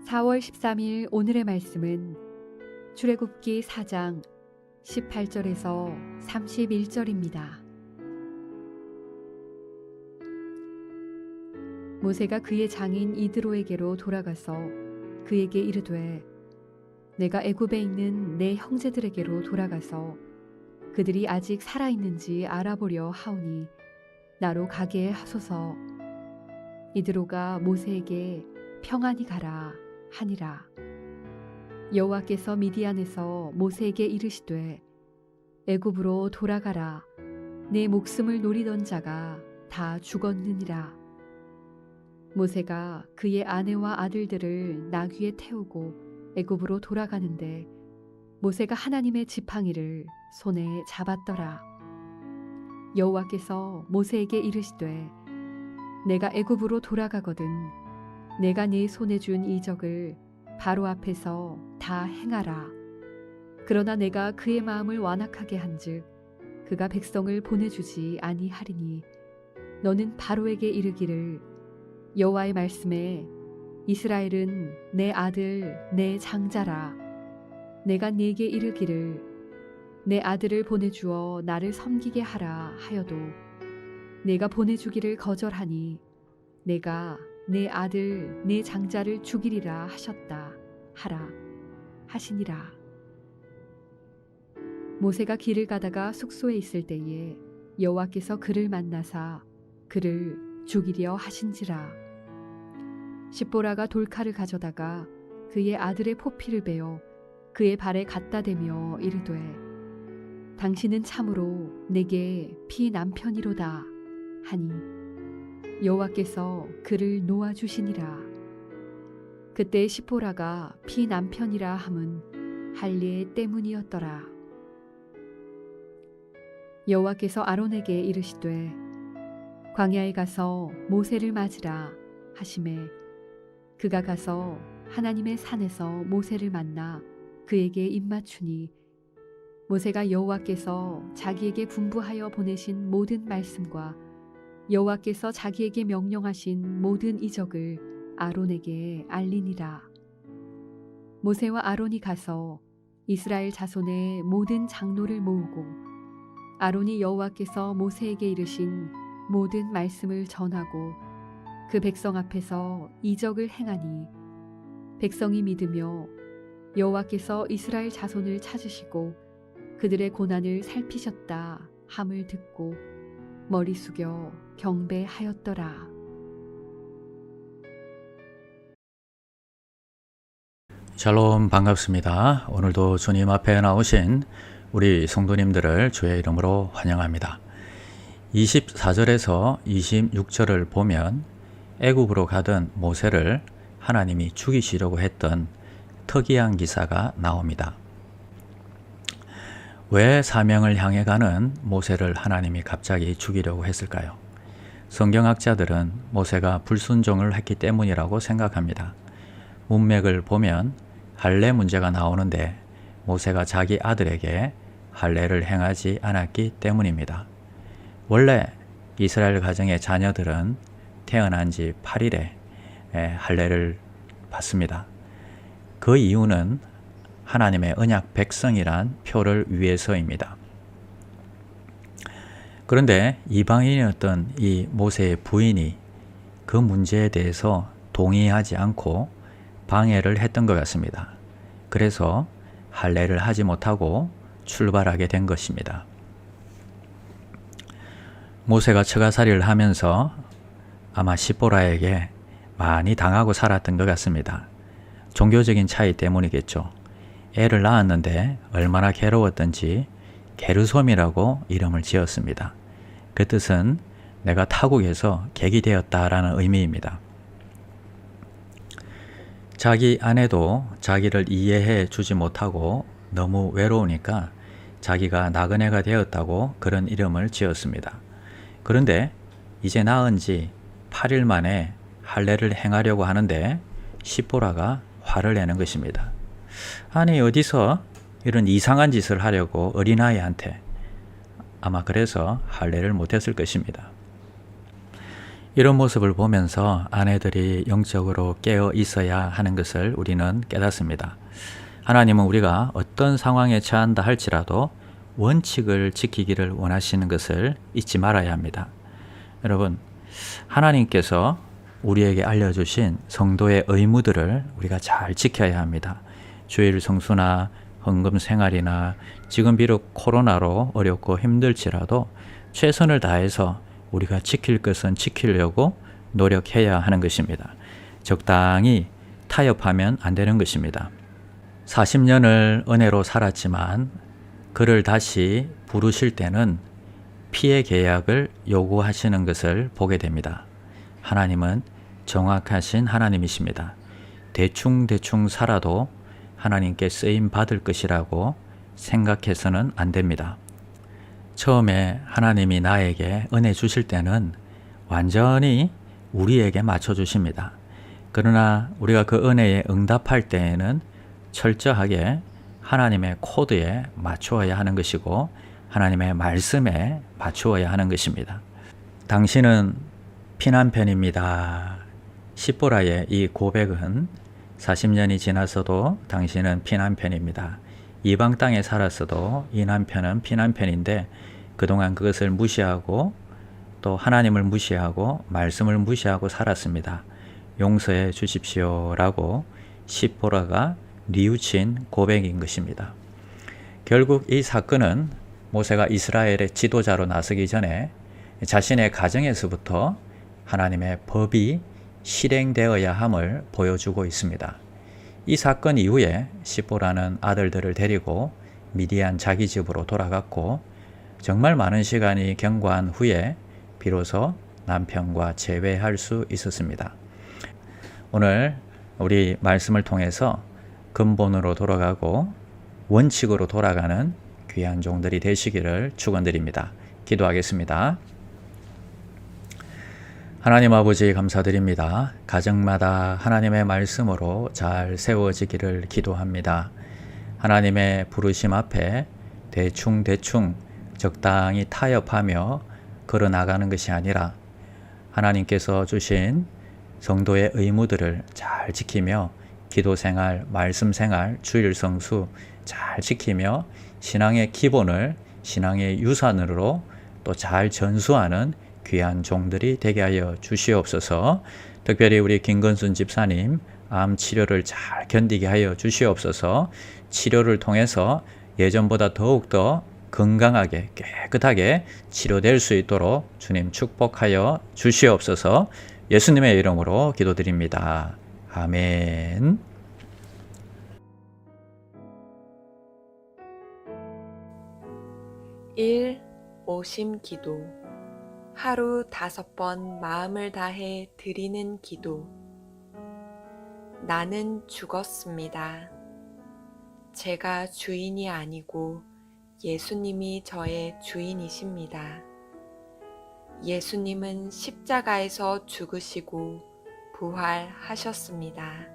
4월 13일 오늘의 말씀은 출애굽기 4장 18절에서 31절입니다. 모세가 그의 장인 이드로에게로 돌아가서 그에게 이르되 내가 애굽에 있는 내 형제들에게로 돌아가서 그들이 아직 살아있는지 알아보려 하오니 나로 가게 하소서. 이드로가 모세에게 평안히 가라 하니라. 여호와께서 미디안에서 모세에게 이르시되 애굽으로 돌아가라. 내 목숨을 노리던 자가 다 죽었느니라. 모세가 그의 아내와 아들들을 나귀에 태우고 애굽으로 돌아가는데 모세가 하나님의 지팡이를 손에 잡았더라. 여호와께서 모세에게 이르시되 내가 애굽으로 돌아가거든 내가 네 손에 준 이적을 바로 앞에서 다 행하라. 그러나 내가 그의 마음을 완악하게 한즉 그가 백성을 보내주지 아니하리니 너는 바로에게 이르기를 여호와의 말씀에 이스라엘은 내 아들 내 장자라. 내가 네게 이르기를 내 아들을 보내주어 나를 섬기게 하라 하여도 내가 보내주기를 거절하니 내가 내 아들 내 장자를 죽이리라 하셨다 하라 하시니라. 모세가 길을 가다가 숙소에 있을 때에 여호와께서 그를 만나사 그를 죽이려 하신지라. 십보라가 돌칼을 가져다가 그의 아들의 포피를 베어 그의 발에 갖다 대며 이르되 당신은 참으로 내게 피 남편이로다 하니 여호와께서 그를 놓아주시니라. 그때 십보라가 피 남편이라 함은 할례 때문이었더라. 여호와께서 아론에게 이르시되 광야에 가서 모세를 맞으라 하시매 그가 가서 하나님의 산에서 모세를 만나 그에게 입맞추니 모세가 여호와께서 자기에게 분부하여 보내신 모든 말씀과 여호와께서 자기에게 명령하신 모든 이적을 아론에게 알리니라. 모세와 아론이 가서 이스라엘 자손의 모든 장로를 모으고 아론이 여호와께서 모세에게 이르신 모든 말씀을 전하고 그 백성 앞에서 이적을 행하니 백성이 믿으며 여호와께서 이스라엘 자손을 찾으시고 그들의 고난을 살피셨다 함을 듣고 머리 숙여 경배하였더라. 샬롬, 반갑습니다. 오늘도 주님 앞에 나오신 우리 성도님들을 주의 이름으로 환영합니다. 24절에서 26절을 보면 애굽으로 가던 모세를 하나님이 죽이시려고 했던 특이한 기사가 나옵니다. 왜 사명을 향해 가는 모세를 하나님이 갑자기 죽이려고 했을까요? 성경학자들은 모세가 불순종을 했기 때문이라고 생각합니다. 문맥을 보면 할례 문제가 나오는데 모세가 자기 아들에게 할례를 행하지 않았기 때문입니다. 원래 이스라엘 가정의 자녀들은 태어난 지 8일에 할례를 받습니다. 그 이유는 하나님의 언약 백성이란 표를 위해서입니다. 그런데 이방인이었던 이 모세의 부인이 그 문제에 대해서 동의하지 않고 방해를 했던 것 같습니다. 그래서 할례를 하지 못하고 출발하게 된 것입니다. 모세가 처가살이를 하면서 아마 십보라에게 많이 당하고 살았던 것 같습니다. 종교적인 차이 때문이겠죠. 애를 낳았는데 얼마나 괴로웠던지 게르솜이라고 이름을 지었습니다. 그 뜻은 내가 타국에서 객이 되었다라는 의미입니다. 자기 아내도 자기를 이해해 주지 못하고 너무 외로우니까 자기가 나그네가 되었다고 그런 이름을 지었습니다. 그런데 이제 낳은 지 8일 만에 할례를 행하려고 하는데 십보라가 화를 내는 것입니다. 아니 어디서 이런 이상한 짓을 하려고 어린아이한테 아마 그래서 할례를 못했을 것입니다. 이런 모습을 보면서 아내들이 영적으로 깨어 있어야 하는 것을 우리는 깨닫습니다. 하나님은 우리가 어떤 상황에 처한다 할지라도 원칙을 지키기를 원하시는 것을 잊지 말아야 합니다. 여러분, 하나님께서 우리에게 알려주신 성도의 의무들을 우리가 잘 지켜야 합니다. 주일 성수나 헌금 생활이나 지금 비록 코로나로 어렵고 힘들지라도 최선을 다해서 우리가 지킬 것은 지키려고 노력해야 하는 것입니다. 적당히 타협하면 안 되는 것입니다. 40년을 은혜로 살았지만 그를 다시 부르실 때는 피해 계약을 요구하시는 것을 보게 됩니다. 하나님은 정확하신 하나님이십니다. 대충 살아도 하나님께 쓰임 받을 것이라고 생각해서는 안 됩니다. 처음에 하나님이 나에게 은혜 주실 때는 완전히 우리에게 맞춰 주십니다. 그러나 우리가 그 은혜에 응답할 때에는 철저하게 하나님의 코드에 맞추어야 하는 것이고 하나님의 말씀에 맞추어야 하는 것입니다. 당신은 피난편입니다. 십보라의 이 고백은 40년이 지나서도 당신은 피난편입니다. 이방 땅에 살았어도 이 남편은 피난편인데 그동안 그것을 무시하고 또 하나님을 무시하고 말씀을 무시하고 살았습니다. 용서해 주십시오라고 십보라가 뉘우친 고백인 것입니다. 결국 이 사건은 모세가 이스라엘의 지도자로 나서기 전에 자신의 가정에서부터 하나님의 법이 실행되어야 함을 보여주고 있습니다. 이 사건 이후에 십보라는 아들들을 데리고 미디안 자기 집으로 돌아갔고 정말 많은 시간이 경과한 후에 비로소 남편과 재회할 수 있었습니다. 오늘 우리 말씀을 통해서 근본으로 돌아가고 원칙으로 돌아가는 귀한 종들이 되시기를 축원드립니다. 기도하겠습니다. 하나님 아버지 감사드립니다. 가정마다 하나님의 말씀으로 잘 세워지기를 기도합니다. 하나님의 부르심 앞에 대충 적당히 타협하며 걸어나가는 것이 아니라 하나님께서 주신 성도의 의무들을 잘 지키며 기도생활, 말씀생활, 주일성수 잘 지키며 신앙의 기본을 신앙의 유산으로 또 잘 전수하는 귀한 종들이 되게 하여 주시옵소서. 특별히 우리 김건순 집사님 암 치료를 잘 견디게 하여 주시옵소서. 치료를 통해서 예전보다 더욱더 건강하게 깨끗하게 치료될 수 있도록 주님 축복하여 주시옵소서. 예수님의 이름으로 기도드립니다. 아멘. 오심 기도. 하루 5번 마음을 다해 드리는 기도. 나는 죽었습니다. 제가 주인이 아니고 예수님이 저의 주인이십니다. 예수님은 십자가에서 죽으시고 부활하셨습니다.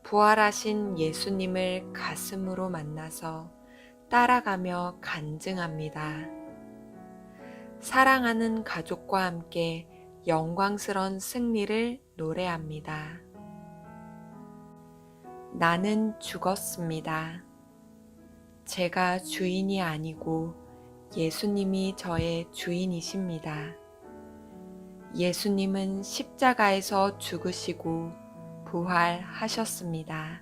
부활하신 예수님을 가슴으로 만나서 따라가며 간증합니다. 사랑하는 가족과 함께 영광스런 승리를 노래합니다. 나는 죽었습니다. 제가 주인이 아니고 예수님이 저의 주인이십니다. 예수님은 십자가에서 죽으시고 부활하셨습니다.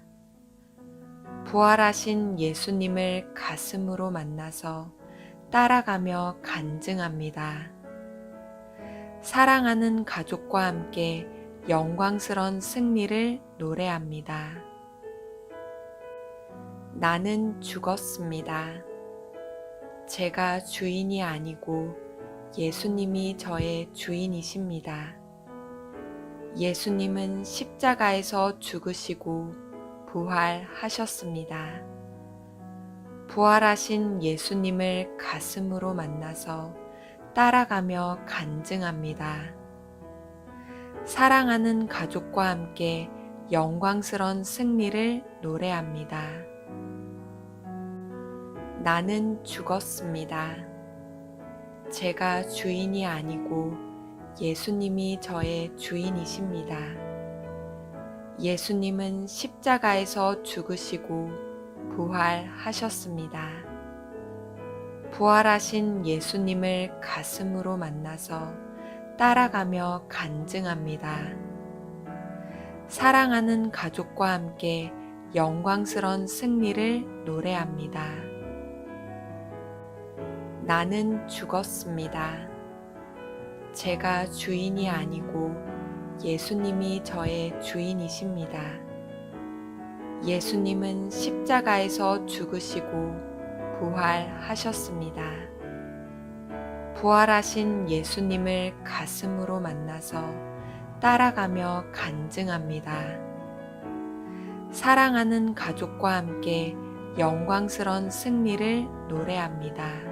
부활하신 예수님을 가슴으로 만나서 따라가며 간증합니다. 사랑하는 가족과 함께 영광스런 승리를 노래합니다. 나는 죽었습니다. 제가 주인이 아니고 예수님이 저의 주인이십니다. 예수님은 십자가에서 죽으시고 부활하셨습니다. 부활하신 예수님을 가슴으로 만나서 따라가며 간증합니다. 사랑하는 가족과 함께 영광스런 승리를 노래합니다. 나는 죽었습니다. 제가 주인이 아니고 예수님이 저의 주인이십니다. 예수님은 십자가에서 죽으시고 부활하셨습니다. 부활하신 예수님을 가슴으로 만나서 따라가며 간증합니다. 사랑하는 가족과 함께 영광스런 승리를 노래합니다. 나는 죽었습니다. 제가 주인이 아니고 예수님이 저의 주인이십니다. 예수님은 십자가에서 죽으시고 부활하셨습니다. 부활하신 예수님을 가슴으로 만나서 따라가며 간증합니다. 사랑하는 가족과 함께 영광스런 승리를 노래합니다.